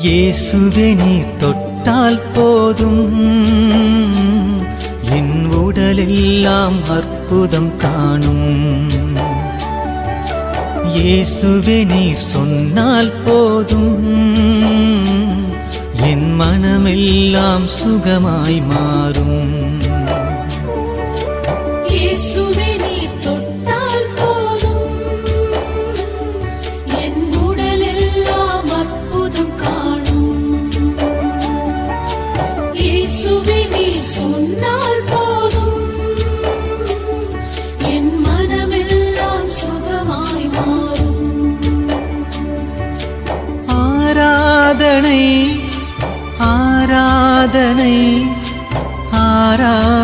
இயேசுவே நீர் தொட்டால் போதும் என் உடலெல்லாம் அற்புதம் காணும். இயேசுவே நீர் சொன்னால் போதும் என் மனமெல்லாம் சுகமாய் மாறும். இயேசுவே நீர் தொட்டால் போதும் என் உடலெல்லாம் அற்புதம் காணும். இயேசுவே நீர் சொன்னால் போதும் என் மனமெல்லாம் சுகமாய் மாறும். ஆராதனை ஆராதனை ஆராதனை